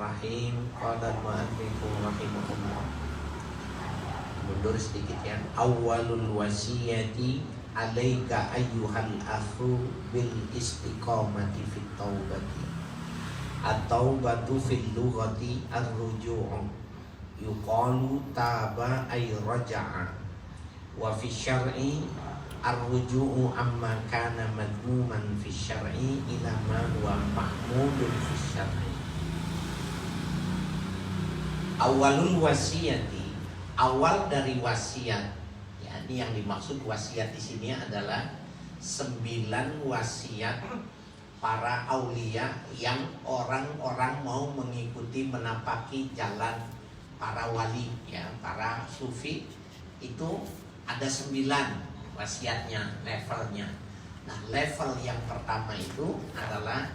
Bismillahirrahmanirrahim. Qala al-mu'allifu rahimahullah. Mundur sedikit ya. Awwalul wasiyati alaika ayyuhal akhu bil istiqamati fit taubati. At-taubatu fil lughati ar-ruju'u. Yuqalu taba ay raja'a. Wa fi syar'i ar-ruju'u amma kana madmuman fi syar'i ila ma huwa mahmudun fi syar'i. Awalul wasiyati, awal dari wasiat. Ya, ini yang dimaksud wasiat di sini adalah 9 wasiat para aulia yang orang-orang mau mengikuti menapaki jalan para wali, ya, para sufi. Itu ada 9 wasiatnya, levelnya. Nah, level yang pertama itu adalah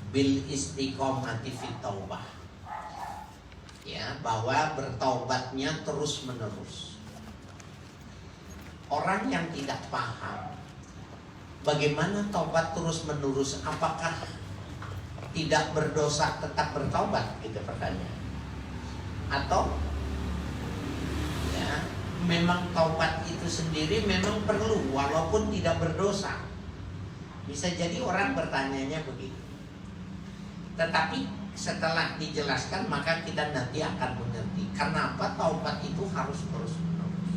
bil istiqomati fit taubah, ya, bahwa bertaubatnya terus menerus. Orang yang tidak paham bagaimana taubat terus menerus, apakah tidak berdosa tetap bertaubat, gitu pertanyaan, atau ya memang taubat itu sendiri memang perlu walaupun tidak berdosa. Bisa jadi orang bertanyanya begitu. Tetapi setelah dijelaskan maka kita nanti akan mengerti kenapa taubat itu harus terus menerus.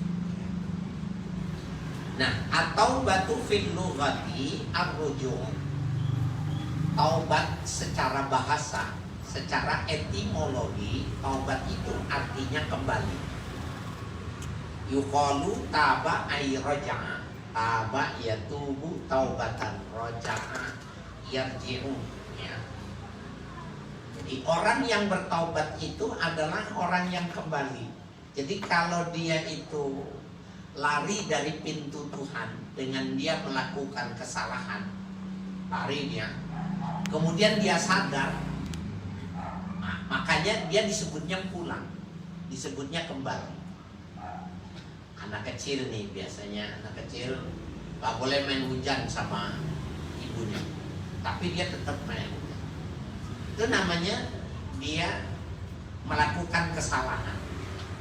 Nah, atau batu fil lughati ar-ruju'. Taubat secara bahasa, secara etimologi, taubat itu artinya kembali. Yuqalu taba ay raja'a. Taba yatubu taubatan, raja'a yarji'u, ya. Jadi orang yang bertaubat itu adalah orang yang kembali. Jadi kalau dia itu lari dari pintu Tuhan dengan dia melakukan kesalahan, lari dia, kemudian dia sadar, nah, makanya dia disebutnya pulang, disebutnya kembali. Anak kecil nih, biasanya anak kecil gak boleh main hujan sama ibunya, tapi dia tetap main hujan. Itu namanya dia melakukan kesalahan.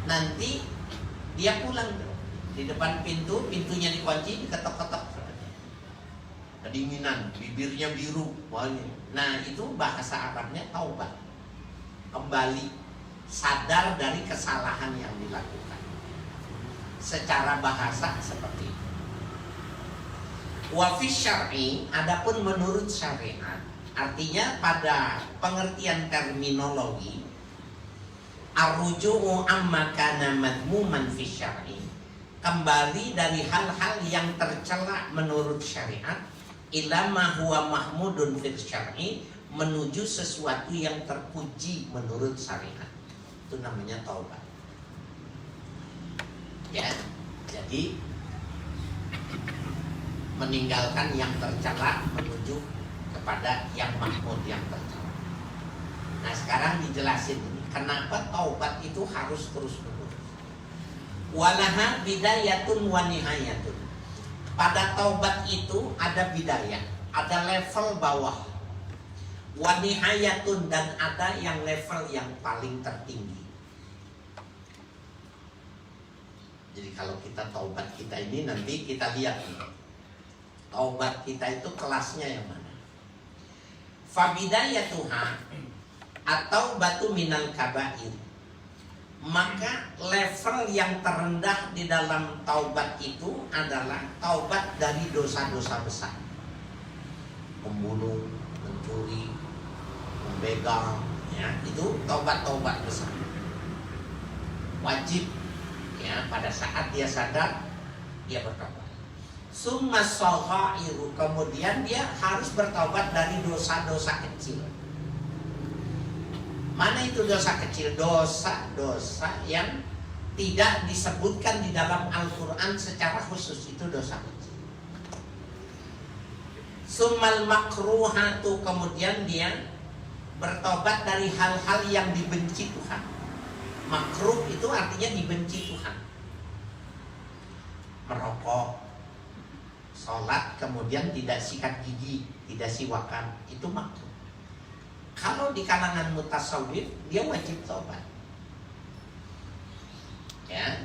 Nanti dia pulang di depan pintu, pintunya dikunci, diketok-ketok, kedinginan, bibirnya biru. Nah, itu bahasa Arabnya taubat, kembali, sadar dari kesalahan yang dilakukan. Secara bahasa seperti itu. Wa fi syar'i, adapun menurut syariat, artinya pada pengertian terminologi, ar-ruju'u amma kana madmuman fi syar'i, kembali dari hal-hal yang tercela menurut syariat, ila ma huwa mahmudun fi syar'i, menuju sesuatu yang terpuji menurut syariat. Itu namanya taubat. Ya, jadi meninggalkan yang tercela menuju kepada yang mahmud, yang tercela. Nah, sekarang dijelasin ini kenapa taubat itu harus terus menerus. Walaha bidayatun wa nihayatun. Pada taubat itu ada bidayah, ada level bawah. Wa nihayatun, dan ada yang level yang paling tertinggi. Jadi kalau kita taubat kita ini nanti kita lihat nih, taubat kita itu kelasnya yang mana. Fabidayatuha atau batu minal kabair, maka level yang terendah di dalam taubat itu adalah taubat dari dosa-dosa besar. Membunuh, mencuri, membegal, ya, itu taubat-taubat besar. Wajib, ya, pada saat dia sadar dia bertaubat. Summa shaghairu, kemudian dia harus bertaubat dari dosa-dosa kecil. Mana itu dosa kecil? Dosa-dosa yang tidak disebutkan di dalam Al-Quran secara khusus, itu dosa kecil. Summal makruhatu, kemudian dia bertobat dari hal-hal yang dibenci Tuhan. Makruh itu artinya dibenci Tuhan. Merokok, sholat, kemudian tidak sikat gigi, tidak siwakan, itu makruh. Kalau di kalangan mutasawwif dia wajib taubat. Ya,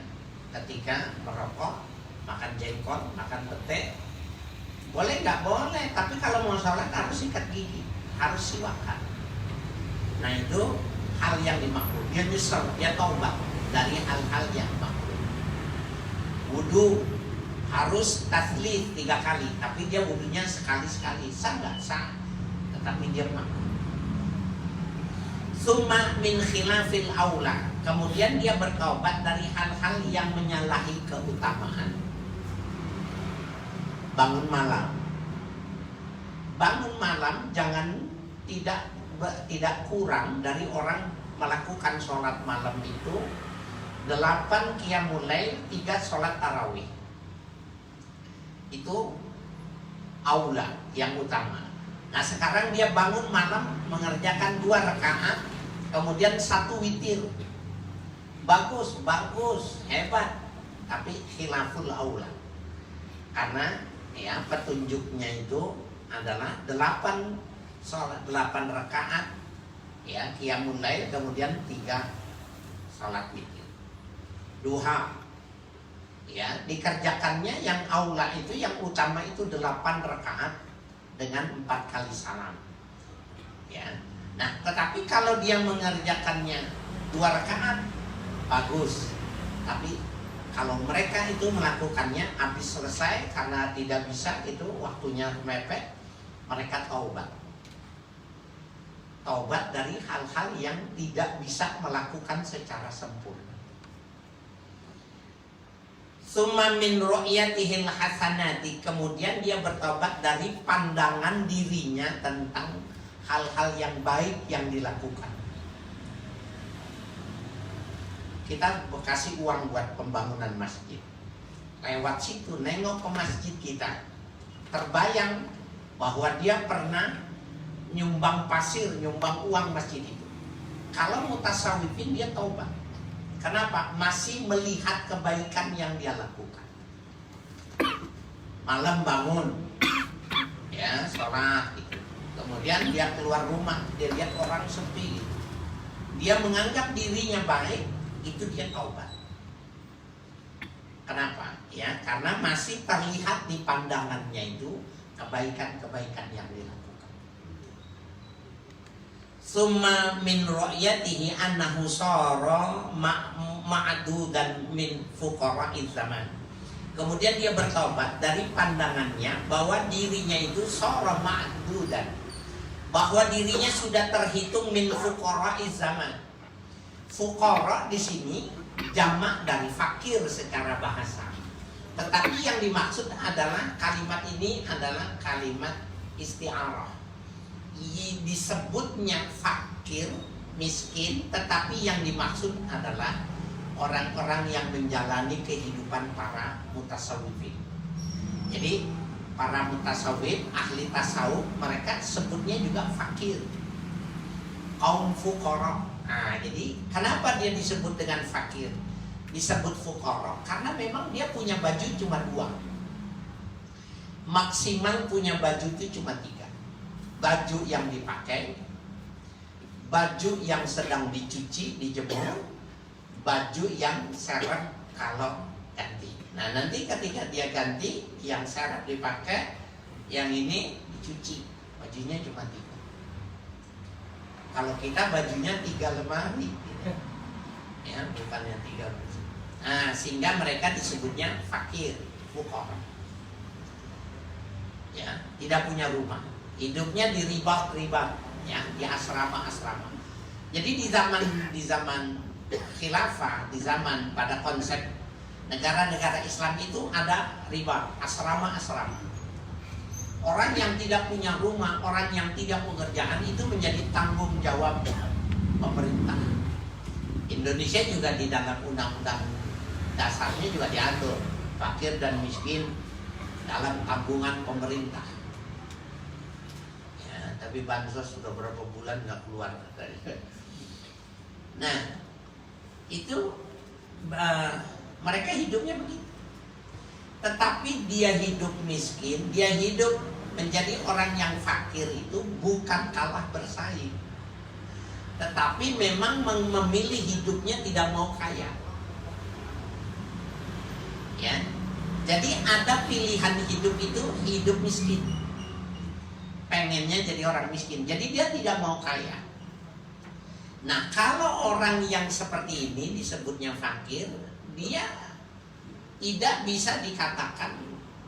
ketika merokok, makan jengkol, makan pete, boleh nggak boleh, tapi kalau mau sholat harus sikat gigi, harus siwakan. Nah itu hal yang dimakruh. Dia nyesel, dia taubat dari hal-hal yang makruh. Wudu harus taslih 3 kali, tapi dia wudunya sekali-sekali, sah nggak sah, tetapi dia makruh. Summa min khilafil aula, kemudian dia bertaubat dari hal-hal yang menyalahi keutamaan. Bangun malam, bangun malam jangan tidak kurang dari orang melakukan sholat malam itu 8 qiyamul lail, 3 sholat tarawih. Itu aula yang utama. Nah sekarang dia bangun malam mengerjakan 2 rakaat, kemudian 1 witir. Bagus, hebat. Tapi khilaful aula. Karena ya petunjuknya itu adalah 8 sholat, 8 rakaat ya qiyamul lail, kemudian 3 sholat witir. Duha ya dikerjakannya yang aula itu, yang utama itu 8 rakaat dengan 4 kali salam ya. Nah tetapi kalau dia mengerjakannya 2 rakaat bagus, tapi kalau mereka itu melakukannya habis selesai karena tidak bisa, itu waktunya mepet, mereka taubat dari hal-hal yang tidak bisa melakukan secara sempurna. Summa min ru'yatihil hasanati, kemudian dia bertobat dari pandangan dirinya tentang hal-hal yang baik yang dilakukan. Kita kasih uang buat pembangunan masjid, lewat situ nengok ke masjid kita, terbayang bahwa dia pernah nyumbang pasir, nyumbang uang masjid itu. Kalau mutasawwifin dia taubat. Kenapa? Masih melihat kebaikan yang dia lakukan. Malam bangun ya sholat gitu. Kemudian dia keluar rumah, dia lihat orang sepi, dia menganggap dirinya baik, itu dia taubat. Kenapa? Ya, karena masih terlihat di pandangannya itu kebaikan-kebaikan yang dilakukan. Summa min ru'yatihi annahu sara ma'dudan min fuqara'iz zaman. Kemudian dia bertobat dari pandangannya bahwa dirinya itu sara ma'dudan, bahwa dirinya sudah terhitung min fuqara'iz zaman. Fuqara di sini jamak dari fakir secara bahasa. Tetapi yang dimaksud adalah kalimat ini adalah kalimat isti'arah. Disebutnya fakir, miskin, tetapi yang dimaksud adalah orang-orang yang menjalani kehidupan para mutasawwifin. Jadi para mutasawwif, ahli tasawuf, mereka sebutnya juga fakir, kaum fuqara. Nah, jadi kenapa dia disebut dengan fakir, disebut fuqara? Karena memang dia punya baju cuma 2, maksimal punya baju itu cuma 3. Baju yang dipakai, baju yang sedang dicuci, dijemur, baju yang serep kalau ganti. Nah nanti ketika dia ganti, yang serep dipakai, yang ini dicuci, bajunya cuma 3. Kalau kita bajunya 3 lemari ya, bukannya 3 baju. Nah sehingga mereka disebutnya fakir, fuqara ya, tidak punya rumah, hidupnya di ribat ya, di asrama-asrama. Jadi di zaman khilafah, di zaman pada konsep negara-negara Islam itu ada ribat, asrama-asrama. Orang yang tidak punya rumah, orang yang tidak pekerjaan itu menjadi tanggung jawab pemerintah. Indonesia juga di dalam undang-undang dasarnya juga diatur fakir dan miskin dalam tabungan pemerintah. Ya, tapi bansos sudah berapa bulan nggak keluar dari. Nah, itu mereka hidupnya begitu. Tetapi dia hidup miskin, dia hidup menjadi orang yang fakir itu bukan kalah bersaing. tetapi memang memilih hidupnya tidak mau kaya. Ya. Jadi ada pilihan hidup itu hidup miskin. Pengennya jadi orang miskin. Jadi dia tidak mau kaya. Nah, kalau orang yang seperti ini disebutnya fakir, dia tidak bisa dikatakan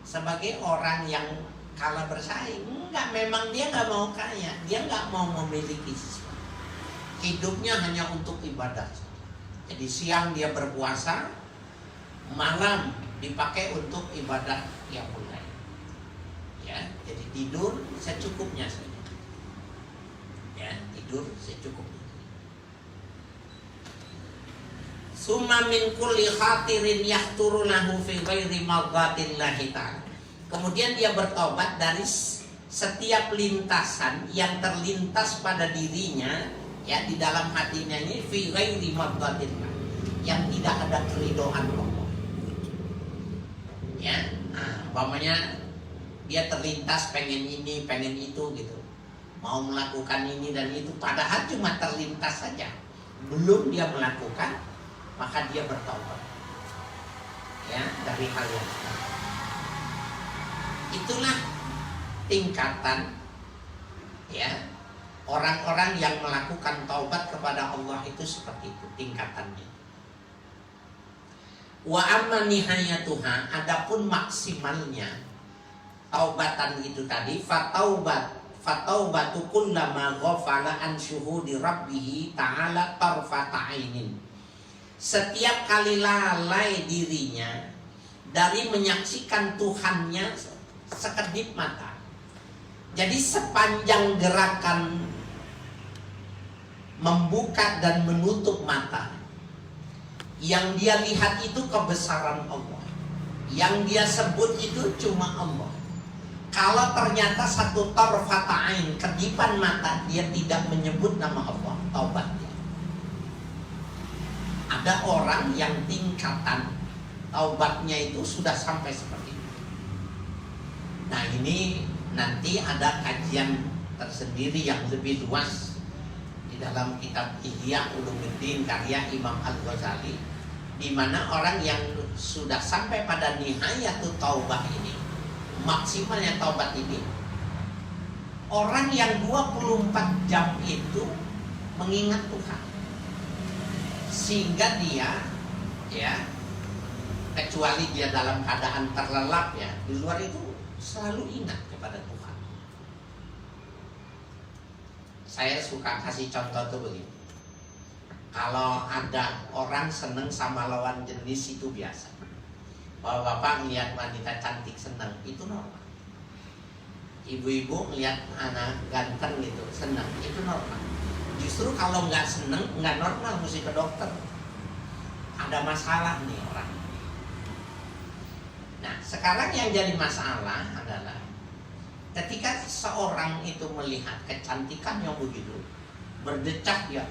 sebagai orang yang kalah bersaing. Enggak, memang dia nggak mau kaya. Dia nggak mau memiliki sesuatu. Hidupnya hanya untuk ibadah. Jadi siang dia berpuasa, malam dipakai untuk ibadah yang mulai. Ya, jadi tidur secukupnya saja. Ya, tidur secukupnya. Summa min kulli khatirin yahturu lahu fi ghairi mardatillahi ta'ala. Kemudian dia bertobat dari setiap lintasan yang terlintas pada dirinya, ya, di dalam hatinya ini fi ghairi mardatillah, yang tidak ada keridhaan Allah. Ya, umpamanya dia terlintas pengen ini, pengen itu gitu, mau melakukan ini dan itu, padahal cuma terlintas saja, belum dia melakukan, maka dia bertobat, ya, dari hal yang itulah tingkatan, ya, orang-orang yang melakukan taubat kepada Allah itu seperti itu tingkatannya. Wa amma nihayatuha, adapun maksimalnya taubatan itu tadi, fataubatu kullama ghafala an syuhudi rabbih ta'ala tarfata ainin. Setiap kali lalai dirinya dari menyaksikan Tuhannya sekedip mata. Jadi sepanjang gerakan membuka dan menutup mata, yang dia lihat itu kebesaran Allah, yang dia sebut itu cuma Allah. Kalau ternyata satu tarfata ain, kedipan mata, dia tidak menyebut nama Allah, taubat dia. Ada orang yang tingkatan taubatnya itu sudah sampai seperti itu. Nah, ini nanti ada kajian tersendiri yang lebih luas di dalam kitab Ihya Ulumuddin karya Imam Al-Ghazali, di mana orang yang sudah sampai pada nihayatut taubah ini, maksimalnya taubat ini, orang yang 24 jam itu mengingat Tuhan, sehingga dia, ya, kecuali dia dalam keadaan terlelap, ya, di luar itu selalu ingat kepada Tuhan. Saya suka kasih contoh tuh begini. Kalau ada orang seneng sama lawan jenis itu biasa. Bapak-bapak melihat wanita cantik senang, itu normal. Ibu-ibu melihat anak ganteng gitu senang, itu normal. Justru kalau nggak seneng, nggak normal, mesti ke dokter. Ada masalah nih orang. Nah, sekarang yang jadi masalah adalah ketika seorang itu melihat kecantikan yang begitu berdecak, ya,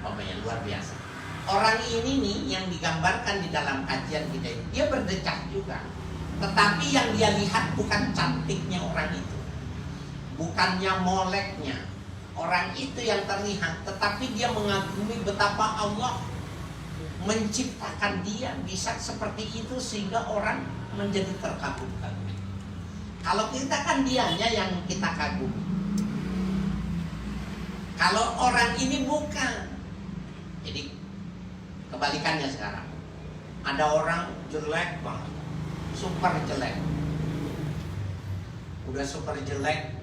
mamanya luar biasa. Orang ini nih yang digambarkan di dalam kajian kita ini, dia berdecak juga. Tetapi yang dia lihat bukan cantiknya orang itu, bukannya moleknya orang itu yang terlihat, tetapi dia mengagumi betapa Allah menciptakan dia bisa seperti itu sehingga orang menjadi terkagum-kagum. Kalau kita kan dianya yang kita kagumi. Kalau orang ini bukan. Jadi kebalikannya sekarang. Ada orang jelek banget, super jelek. Udah super jelek,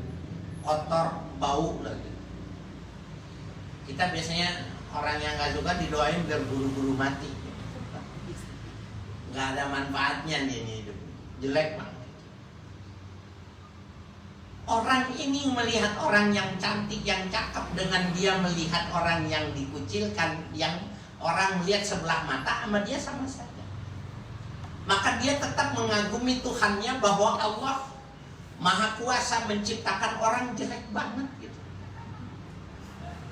kotor, bau lagi. Kita biasanya orang yang gak suka didoain biar buru-buru mati. Gak ada manfaatnya nih hidup. Jelek banget. Orang ini melihat orang yang cantik, yang cakep, dengan dia melihat orang yang dikucilkan, yang orang melihat sebelah mata, sama dia sama saja. Maka dia tetap mengagumi Tuhannya bahwa Allah Maha Kuasa menciptakan orang jelek banget gitu.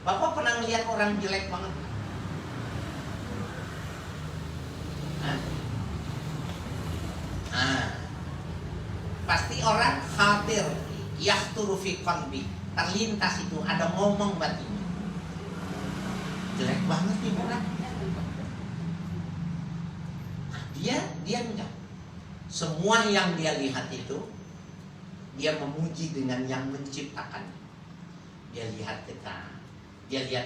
Bapak pernah lihat orang jelek banget? Pasti orang khatir, yahturu fi qalbi, terlintas itu ada ngomong batin. banget nih bukan? Dia enggak. Semua yang dia lihat itu, dia memuji dengan yang menciptakan. Dia lihat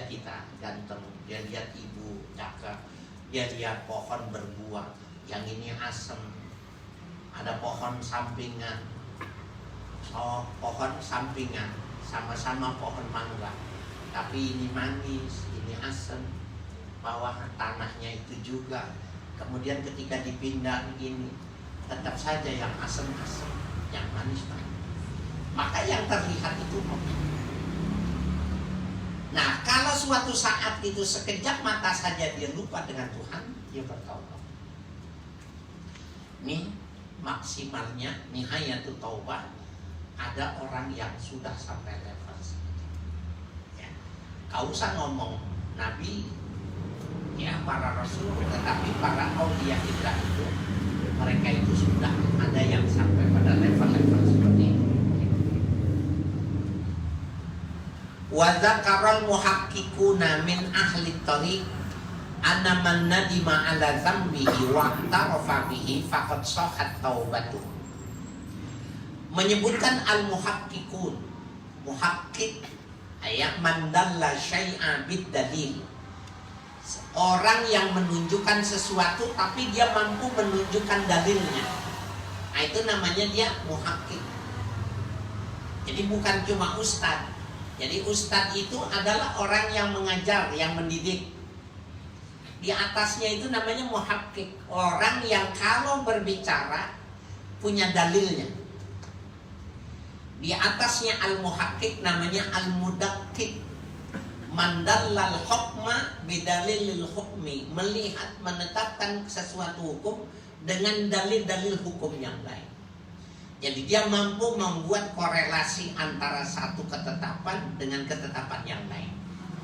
kita ganteng, dia lihat ibu cakep, dia lihat pohon berbuah, yang ini asem, ada pohon sampingan, pohon sampingan, sama-sama pohon mangga, tapi ini manis, ini asem, bawah tanahnya itu juga. Kemudian ketika dipindah ini, tetap saja yang asem-asem, yang manis-manis. Maka yang terlihat itu kopi. Nah, kalau suatu saat itu sekejap mata saja dia lupa dengan Tuhan, dia bertaubat. Ini maksimalnya nihayatul taubah. Ada orang yang sudah sampai level segitu. Ya. Kau usah ngomong Nabi, ya para Rasul, tetapi para aulia kita itu, mereka itu sudah ada yang sampai pada level-level seperti ini. Wa dzakaral muhaqqiquna min ahli thariq anna man nadima ala dzambihi wa i'tarafa bihi faqad shahhat taubatuh. Menyebutkan al-muhaqqiqun, muhaqqiq ayat man dalla syai'a bid dalil. Orang yang menunjukkan sesuatu tapi dia mampu menunjukkan dalilnya. Nah, itu namanya dia muhaqqiq. Jadi bukan cuma ustadz. Jadi ustadz itu adalah orang yang mengajar, yang mendidik. Di atasnya itu namanya muhaqqiq, orang yang kalau berbicara punya dalilnya. Di atasnya al-muhaqqiq namanya al-mudaqqiq, mandallal hukma bidalilil hukmi, melihat menetapkan sesuatu hukum dengan dalil-dalil hukum yang lain. Jadi dia mampu membuat korelasi antara satu ketetapan dengan ketetapan yang lain.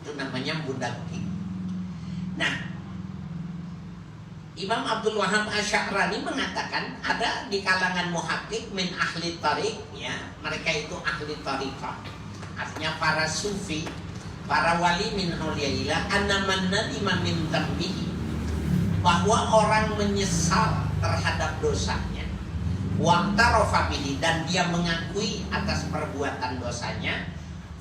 Itu namanya mudaqqiq. Nah, Imam Abdul Wahab Asy'arani mengatakan ada di kalangan muhaqqiq min ahli tariq, ya, mereka itu ahli tariqah. Artinya para sufi, para wali min auliyaillah, anna man nadima min dzambihi, bahwa orang menyesal terhadap dosanya, wa i'tarafa bihi, dan dia mengakui atas perbuatan dosanya,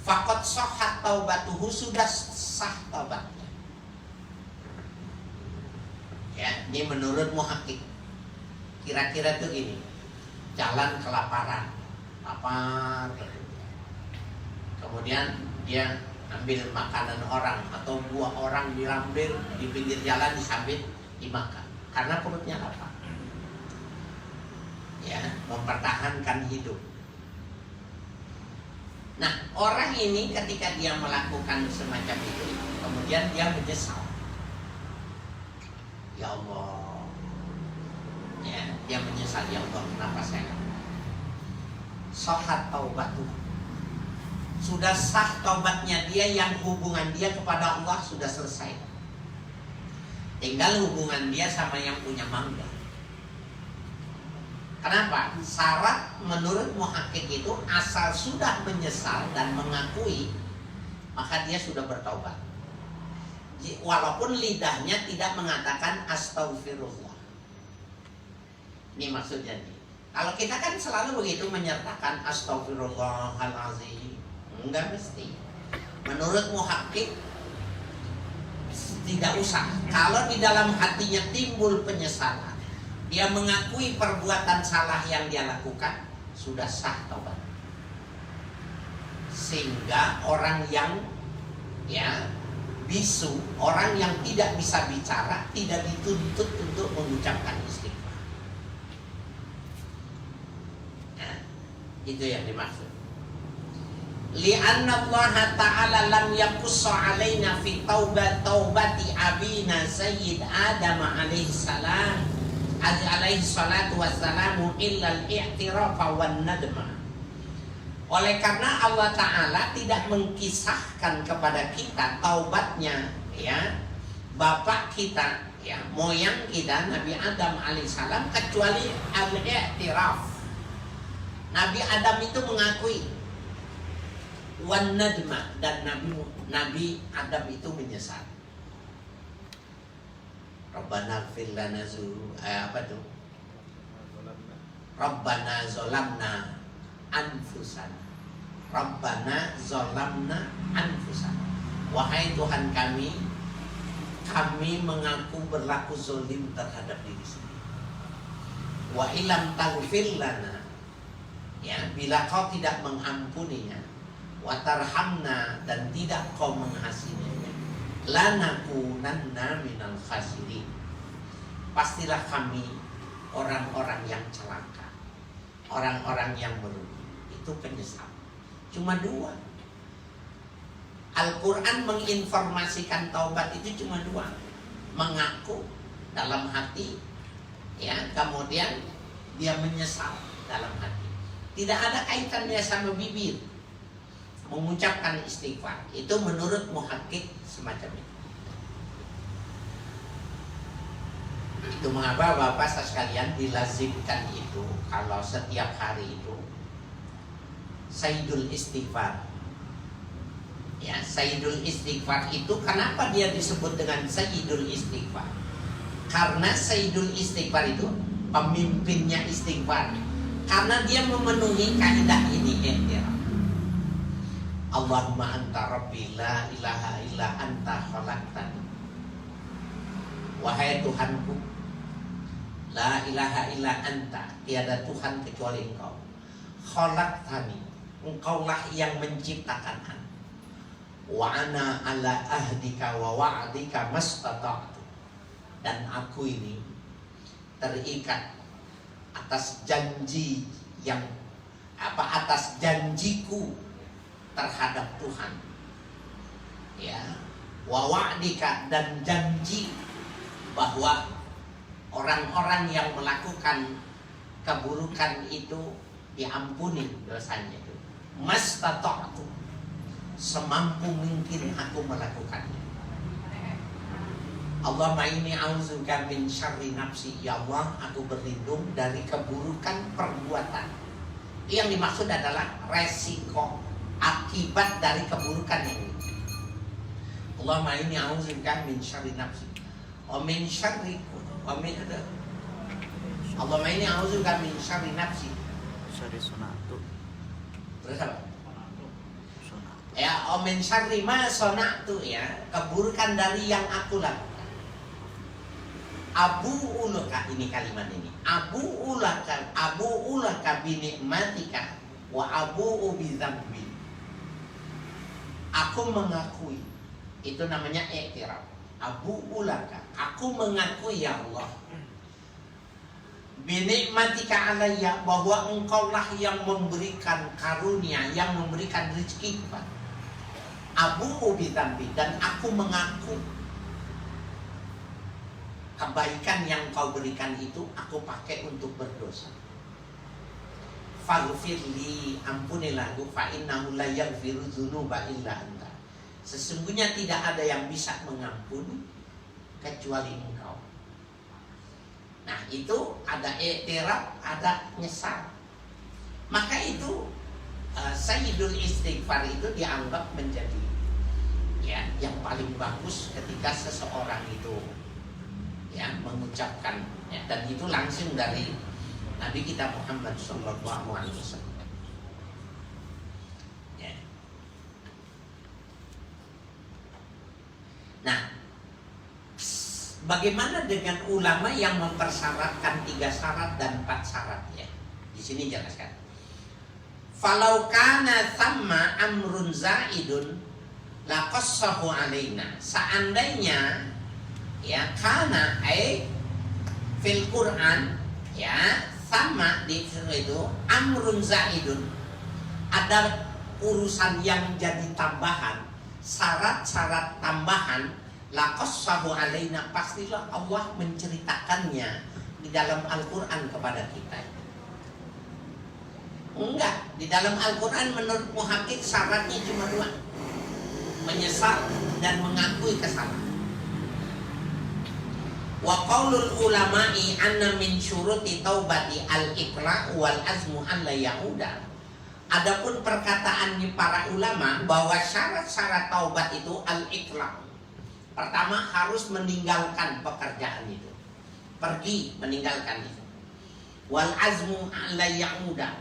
faqad shahhat taubatuhu, sudah sah taubatnya. Ya, ini menurut muhaqqiq. Kira-kira tuh gini, jalan kelaparan, lapar, kemudian dia ambil makanan orang atau buah orang diambil di pinggir jalan, disambit, dimakan karena perutnya lapar. Ya, mempertahankan hidup. Nah, orang ini ketika dia melakukan semacam itu, kemudian dia menyesal. Ya Allah, ya, dia menyesal, ya Allah, kenapa saya? Shahhat taubatuh, sudah sah taubatnya dia, yang hubungan dia kepada Allah sudah selesai. Tinggal hubungan dia sama yang punya mangga. Kenapa? Syarat menurut muhaqqiq itu asal sudah menyesal dan mengakui, maka dia sudah bertaubat. Walaupun lidahnya tidak mengatakan astaghfirullah. Ini maksudnya nih. Kalau kita kan selalu begitu menyertakan astaghfirullahalazim. Enggak mesti. Menurut muhaqqiq tidak usah. Kalau di dalam hatinya timbul penyesalan, dia mengakui perbuatan salah yang dia lakukan, sudah sah taubat. Sehingga orang yang bisu, orang yang tidak bisa bicara, tidak dituntut untuk mengucapkan istighfar. Nah, itu yang dimaksud. Li'anna Allah Ta'ala lam yaqussa alaina fi taubati abina Sayyid Adam alaihi salam alaihi salatu wassalamu illa al-i'tirafa wan nadma. Oleh karena Allah Ta'ala tidak mengkisahkan kepada kita taubatnya, ya, bapak kita, ya, moyang kita Nabi Adam alaihissalam, kecuali al-i'tiraf. Nabi Adam itu mengakui, wan nadma, dan Nabi Adam itu menyesal. Rabbana ighfir lana apa tuh? Rabbana zolamna anfusana. Rabbana zolamna anfusana. Wahai Tuhan kami mengaku berlaku zolim terhadap diri sendiri. Wa ilam taghfir lana, ya, bila kau tidak mengampuninya, wa tarhamna, dan tidak kau mengasihinya, lanakunanna minal khasirin, pastilah kami orang-orang yang celaka, orang-orang yang merugi. Itu penyesal. Cuma dua. Al-Quran menginformasikan taubat itu cuma dua. Mengaku dalam hati, ya, kemudian dia menyesal dalam hati. Tidak ada kaitannya sama bibir mengucapkan istighfar. Itu menurut muhakkik semacam itu. Itu mengapa Bapak sekalian dilazimkan itu kalau setiap hari itu Sayyidul Istighfar. Ya, Sayyidul Istighfar itu kenapa dia disebut dengan Sayyidul Istighfar? Karena Sayyidul Istighfar itu pemimpinnya istighfar. Karena dia memenuhi kaidah ini, Allahumma anta rabbi la ilaha illa anta khalaqtani. Wahai Tuhanku, la ilaha illa anta, tiada Tuhan kecuali Engkau. Khalaqtani, Engkaulah yang menciptakan aku. Wa ana ala ahdika wa wa'dika mastata'tu, dan aku ini terikat atas janji yang atas janjiku terhadap Tuhan, ya, wa wa'dika, dan janji bahwa orang-orang yang melakukan keburukan itu diampuni dosanya itu. Mastata'tu, semampu mungkin aku melakukannya. Allahumma inni a'udzubika min syarri nafsi. Ya Allah, aku berlindung dari keburukan perbuatan. Yang dimaksud adalah resiko akibat dari keburukan ini. Allahumma inni a'udzubika min syarri nafsi wa min syarri Allahumma inni a'udzubika min syarri nafsi. Syarri sunatu. Terus apa? Ya, omen syarri ma sonatu, ya, keburukan dari yang aku lakukan. Abu ulaka, ini kalimat ini. Abu ulaka bi nikmatika wa abu bi dzambi. Aku mengakui, itu namanya i'tiraf. Abu ulaka, aku mengakui ya Allah, bi nikmatika alayya, bahwa Engkaulah yang memberikan karunia, yang memberikan rezeki kepada. Abu ubitambi, dan aku mengaku kebaikan yang kau berikan itu aku pakai untuk berdosa. Faghfirli, ampunilah aku, fa innahu la yaghfiru dzunuba illa anta. Sesungguhnya tidak ada yang bisa mengampuni kecuali Engkau. Nah, itu ada i'tiraf, ada nyesal. Maka itu Sayyidul Istighfar itu dianggap menjadi, ya, yang paling bagus ketika seseorang itu, ya, mengucapkan, ya, dan itu langsung dari Nabi kita Muhammad SAW. Ya. Nah, bagaimana dengan ulama yang mempersyaratkan 3 syarat dan 4 syarat, ya? Di sini jelaskan. Falau kana thamma amrun zaidun laqassahu alaina. Seandainya, ya, kana fil Quran, ya, sama di itu amrun zaidun, ada urusan yang jadi tambahan, syarat-syarat tambahan, laqassahu alaina, pastilah Allah menceritakannya di dalam Al-Quran kepada kita. Enggak, di dalam Al-Quran menurut muhakkik syaratnya cuma 2, menyesal dan mengakui kesalahan. Wa qaulul ulama'i anna min syuruti taubati al-iqla' wal azmu an la ya'uda. Adapun perkataannya para ulama bahwa syarat-syarat taubat itu al-iqla', Pertama harus meninggalkan pekerjaan itu, pergi meninggalkan itu. Wal azmu ala ya'uda,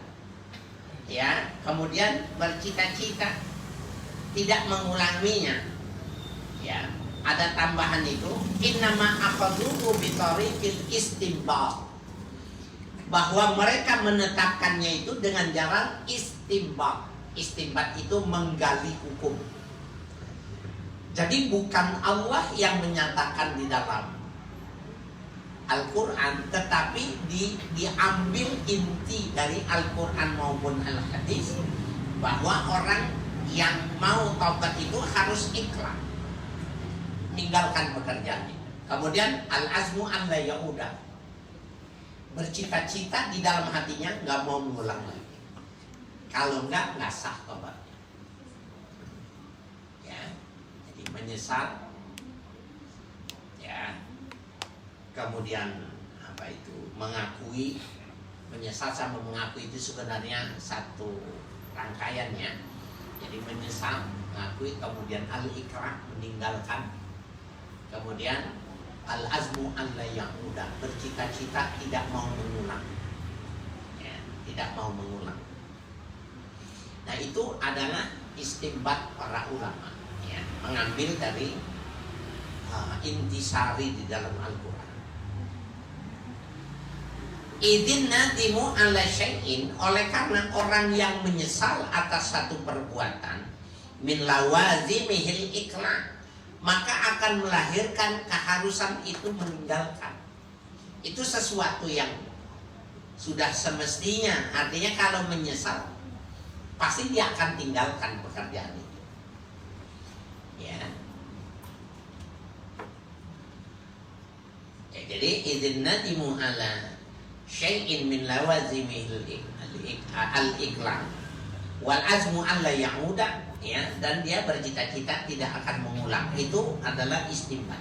ya, kemudian bercita-cita tidak mengulanginya. Ya, ada tambahan itu, innama akhadhuhu bi tariqil istinbat, bahwa mereka menetapkannya itu dengan jalan istinbat. Istinbat itu menggali hukum. Jadi bukan Allah yang menyatakan di dalam Al-Quran, tetapi diambil inti dari Al-Quran maupun Al-Hadis, bahwa orang yang mau taubat itu harus ikhlas, meninggalkan pekerjaannya. Kemudian al-azmu an la yaudah, bercita-cita di dalam hatinya nggak mau mengulang lagi. Kalau nggak sah taubat. Ya, jadi menyesal, ya. Kemudian apa itu, mengakui, menyesal sama mengakui itu sebenarnya satu rangkaiannya. Jadi menyesal, mengakui, kemudian al-ikrah, meninggalkan, kemudian al-azmu an la ya'uda, bercita-cita tidak mau mengulang, ya, tidak mau mengulang. Nah itu adalah istinbat para ulama, ya, mengambil dari intisari di dalam Al-Quran. Idin nadimu ala syai'in, oleh karena orang yang menyesal atas satu perbuatan, min lawazimihil ikhlas, maka akan melahirkan keharusan itu meninggalkan. Itu sesuatu yang sudah semestinya. Artinya kalau menyesal, pasti dia akan tinggalkan pekerjaan itu. Ya. Jadi idin nadimu ala syai'in min lawazimihil al-iqlam wal azmu an la ya'uda, ya, dan dia bercita-cita tidak akan mengulang. Itu adalah istinbat.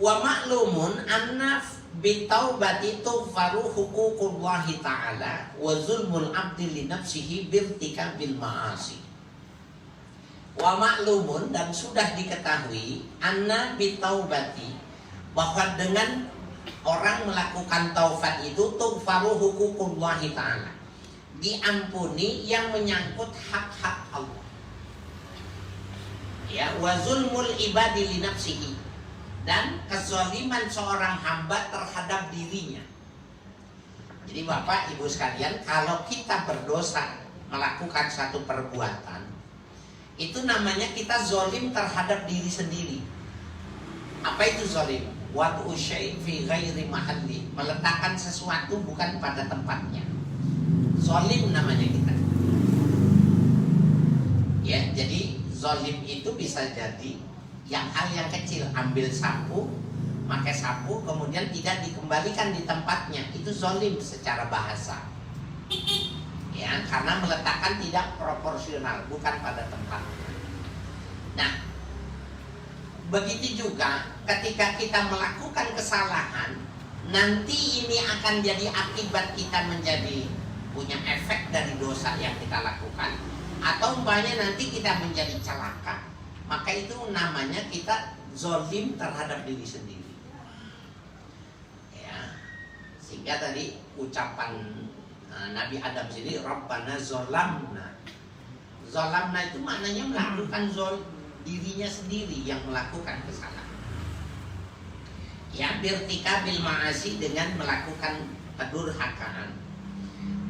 Wa ma'lumun anna bitaubati tughfaru huququllahi ta'ala wa zulmul abdi li nafsihi birtikabil ma'asi. Wa ma'lumun, dan sudah diketahui, anna bitaubati, bahwa dengan orang melakukan taubat itu tughfaru huququllahi ta'ala, diampuni yang menyangkut hak-hak Allah, ya, wa zulmul ibadi li nafsihi, dan kezaliman seorang hamba terhadap dirinya. Jadi Bapak Ibu sekalian, kalau kita berdosa melakukan satu perbuatan, itu namanya kita zolim terhadap diri sendiri. Apa itu zolim? Wad'u syai' fi ghairi mahalli, meletakkan sesuatu bukan pada tempatnya. Zolim namanya kita. Ya, jadi zolim itu bisa jadi hal yang kecil, ambil sapu, pakai sapu, kemudian tidak dikembalikan di tempatnya, itu zolim secara bahasa. Ya, karena meletakkan tidak proporsional, bukan pada tempatnya. Nah, begitu juga ketika kita melakukan kesalahan, nanti ini akan jadi akibat kita menjadi punya efek dari dosa yang kita lakukan, atau umpamanya nanti kita menjadi celaka, maka itu namanya kita zolim terhadap diri sendiri. Ya, sehingga tadi ucapan Nabi Adam sini, Rabbana zolamna. Zolamna itu maknanya melakukan dirinya sendiri yang melakukan kesalahan. Ya, birtikabil ma'asi, dengan melakukan kedurhakaan.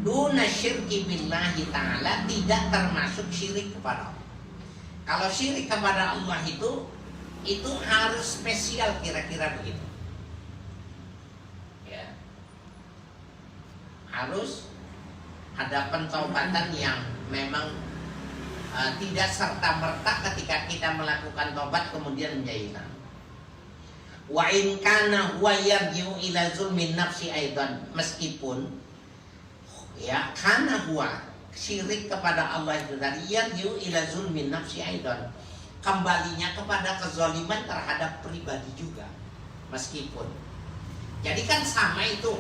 Duna syirki billahi ta'ala, tidak termasuk syirik kepada Allah. Kalau syirik kepada Allah itu harus spesial, kira-kira begitu. Ya. Harus ada pentaubatan yang memang tidak serta-merta ketika kita melakukan tobat kemudian menjadi hilang. Wa in kana huwa yarji'u ila zulmin nafsi aidan, meskipun ya kana huwa, syirik kepada Allah itu tadi, yarji'u ila zulmin nafsi aidan, kembalinya kepada kezaliman terhadap pribadi juga, meskipun. Jadi kan sama itu.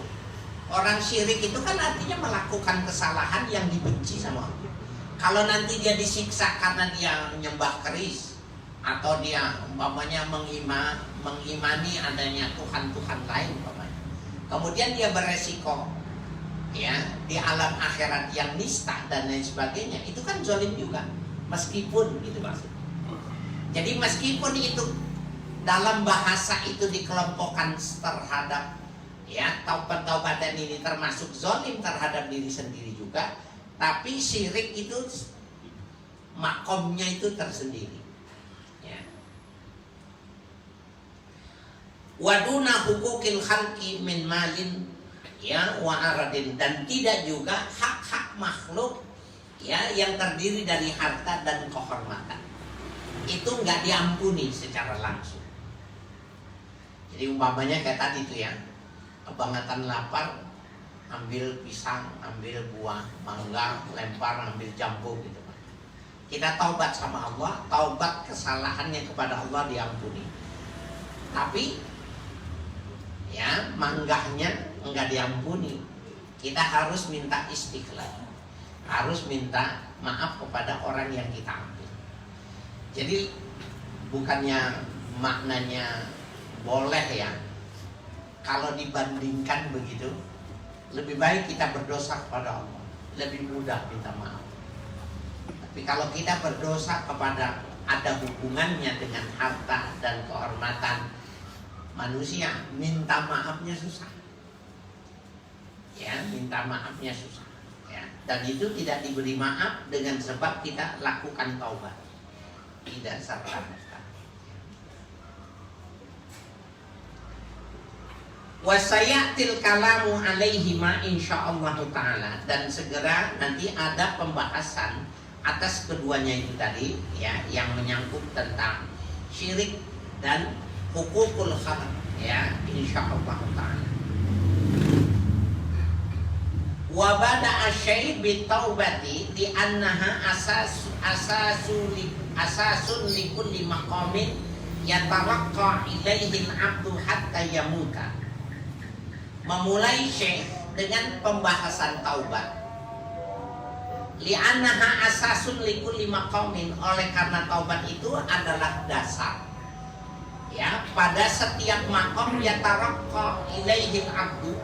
Orang syirik itu kan artinya melakukan kesalahan yang dibenci sama Allah. Kalau nanti dia disiksa karena dia menyembah keris, atau dia umpamanya mengimani adanya Tuhan-Tuhan lain umpamanya, kemudian dia beresiko ya di alam akhirat yang nista dan lain sebagainya, itu kan zalim juga, meskipun gitu maksudnya. Jadi meskipun itu dalam bahasa itu dikelompokkan terhadap ya taubat-taubatan ini termasuk zalim terhadap diri sendiri juga, tapi syirik itu makomnya itu tersendiri. Ya. Waduna hukukil khalqi min malin ya wa aradin, dan tidak juga hak-hak makhluk ya yang terdiri dari harta dan kehormatan. Itu nggak diampuni secara langsung. Jadi umpamanya kayak tadi tuh ya, kebangetan lapar, ambil pisang, ambil buah mangga, lempar, ambil jambu gitu. Kita taubat sama Allah, taubat kesalahannya kepada Allah diampuni. Tapi ya manggahnya enggak diampuni. Kita harus minta istighfar, harus minta maaf kepada orang yang kita ambil. Jadi bukannya maknanya boleh ya, kalau dibandingkan begitu, lebih baik kita berdosa kepada Allah, lebih mudah minta maaf. Tapi kalau kita berdosa kepada ada hubungannya dengan harta dan kehormatan manusia, minta maafnya susah. Ya, minta maafnya susah. Ya, dan itu tidak diberi maaf dengan sebab kita lakukan taubat. Tidak serta-merta. Wasayatil kalamu alaihima insyaallah ta'ala, dan segera nanti ada pembahasan atas keduanya itu tadi ya, yang menyangkut tentang syirik dan hukukul khalq ya, insyaallah ta'ala. Wa bada'a syai' bitaubati li annaha asasun li kulli maqamin yataraqqa ilaihi al-'abdu hatta yamuta. Memulai Syekh dengan pembahasan taubat. Li'annaha asasun likulli maqamin, oleh karena taubat itu adalah dasar. Ya, pada setiap maqam yataraqqa ilaihil abdu,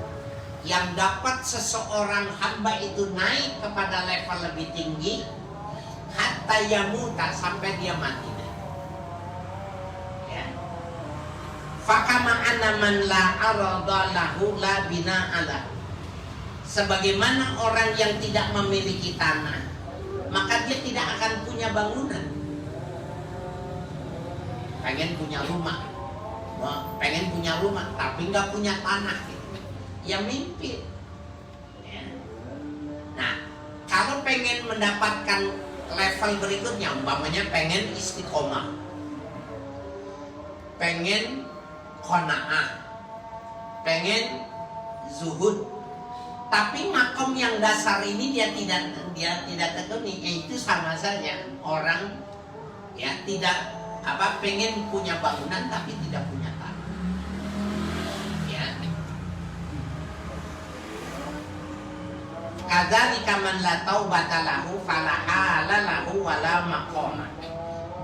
yang dapat seseorang hamba itu naik kepada level lebih tinggi hatta yamuta, sampai dia mati. Fakama anna man la arada lahu la bina'ala. Sebagaimana orang yang tidak memiliki tanah, maka dia tidak akan punya bangunan. Pengen punya rumah, tapi nggak punya tanah, gitu. Ya mimpi. Ya. Nah, kalau pengen mendapatkan level berikutnya, umpamanya pengen istiqomah, pengen qanaah, pengen zuhud, tapi makom yang dasar ini dia tidak tekuni, yaitu sama saja orang ya tidak pengen punya bangunan tapi tidak punya tanah. Ya. Kadzalika man la taubata lahu fala hala lahu wala maqama.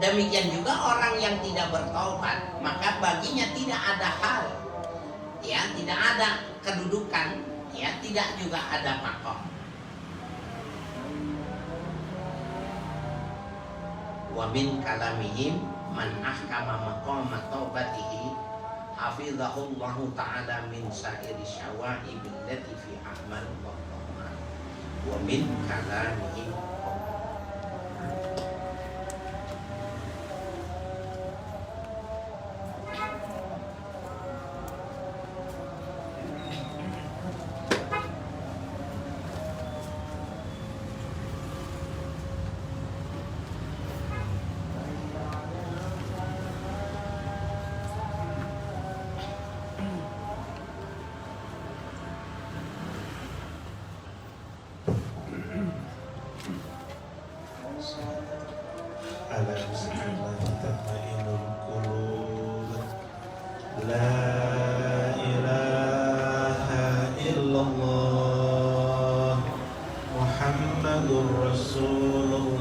Demikian juga orang yang tidak bertaubat, maka baginya tidak ada hal, ya, tidak ada kedudukan, ya, tidak juga ada maqam. Wa min kalamihim man ahkama maqama taubatihi hafizahullahu ta'ala min sa'iri syawa'ib allati fi ahmal wa min kalamihim. Muhammadur Rasulullah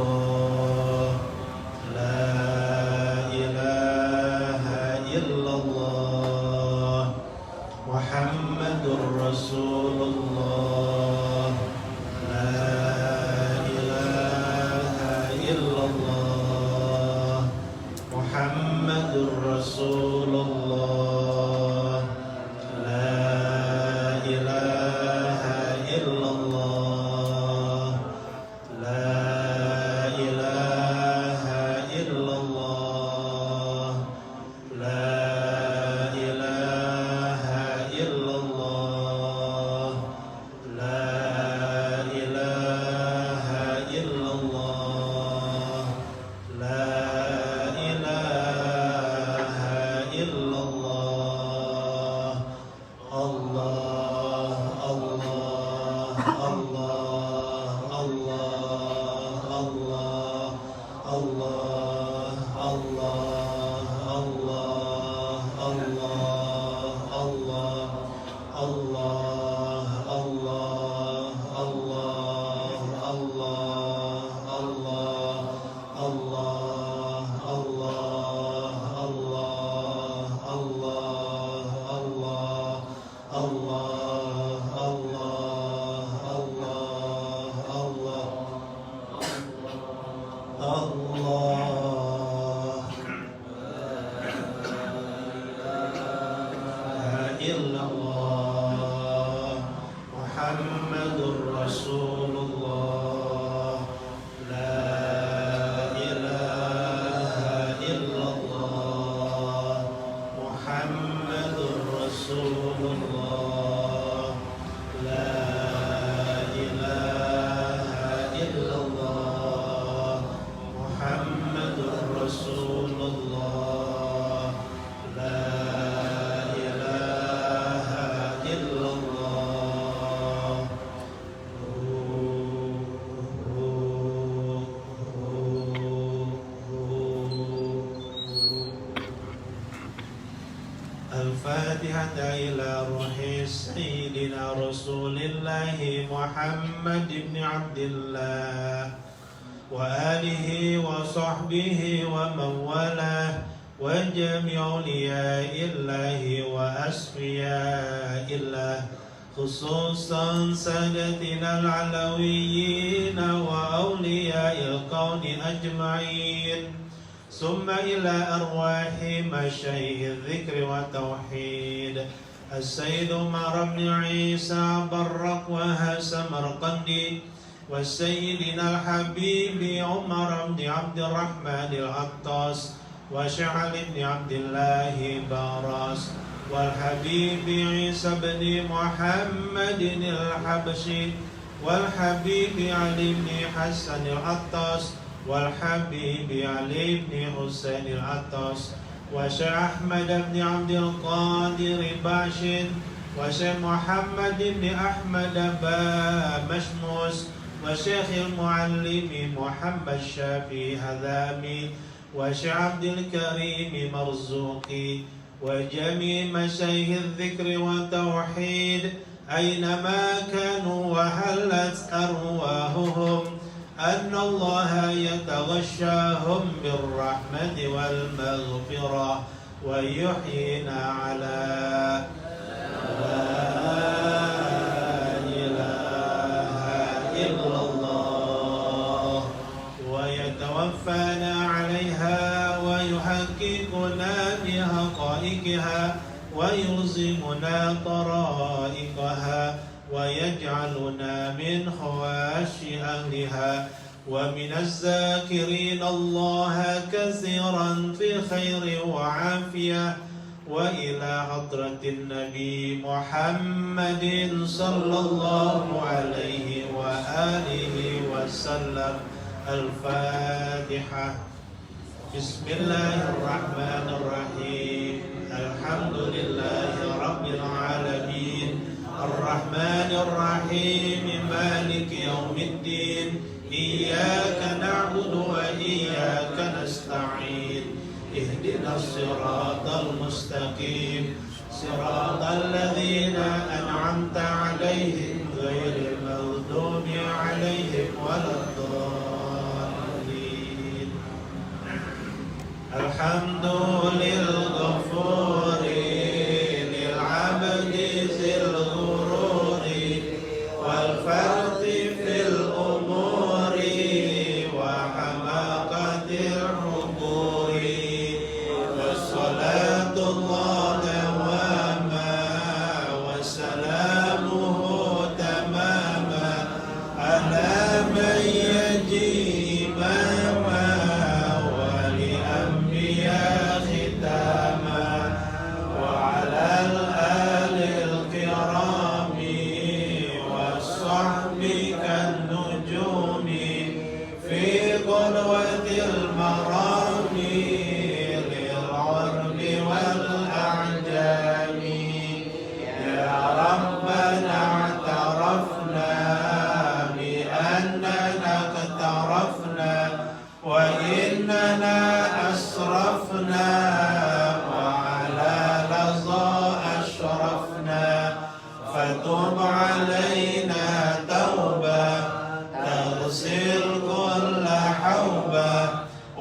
الفاتحة إلى روح سيدنا رسول الله محمد بن عبد الله وآله وصحبه ومن والاه وجميع أولياء الله وأصفياء الله خصوصا سادتنا العلويين وأولياء الكون أجمعين ثم إلى أرواح مشايخ الذكر والتوحيد السيد عمر بن عيسى برق وهسمرقندي وسيدنا الحبيب عمر بن عبد الرحمن العطاس وشعل بن عبد الله باراس والحبيب عيسى بن محمد الحبشي والحبيب علي بن حسن العطاس والحبيب علي بن حسين العطاس وشيخ أحمد بن عبد القادر باشن وشيخ محمد بن أحمد مشموس وشيخ المعلم محمد شافي هذامي وشيخ عبد الكريم مرزوقي وجميع مشايخ الذكر والتوحيد أينما كانوا وهلت أرواحهم أن الله يتغشاهم بالرحمة والمغفرة ويحيينا على لا إله إلا الله ويتوفانا عليها ويحققنا بحقائقها ويلزمنا طرائقها ويجعلنا من خواش أهلها ومن الذاكرين الله كثيرا في خير وعافية وإلى حضرة النبي محمد صلى الله عليه وآله وسلم الفاتحة بسم الله الرحمن الرحيم الحمد لله رب العالمين الرحمن الرحيم مالك يوم الدين إياك نعبد وإياك نستعين اهدنا الصراط المستقيم صراط الذين أنعمت عليهم غير المغضوب عليهم ولا الضالين الحمد للغفور للعبد ذي الغرور والفرط في الأمور وحماقة العبور والصلاة الله دواما وسلامه تماما على من يجي إماما ولأنبياء ختاما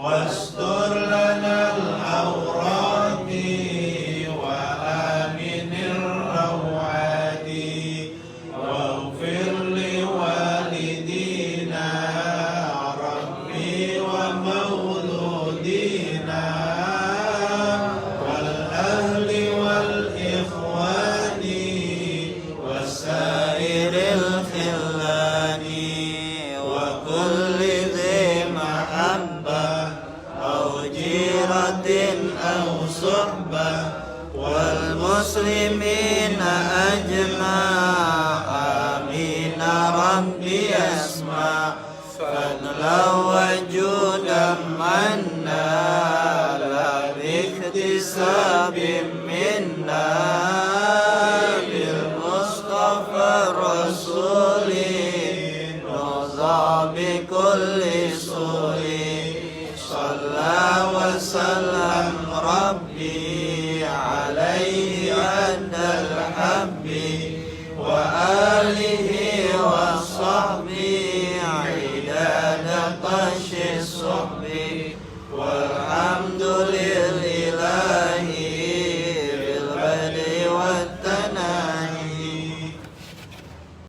واستر لنا العورات وآمن الروعات واغفر لوالدينا ربي ومولودينا والأهل والإخوان وسائر الخلان وكل ذي محبة أو جيرة أو صحبة والمسلمين أجمع آمين ربي أسمع فضلا وجودا منا لا باكتساب منا بالمصطفى الرسول نرضى بكل سوء صلى وسلم ربي عليه عند الحب وآله وصحبه عداد طش الصحب والحمد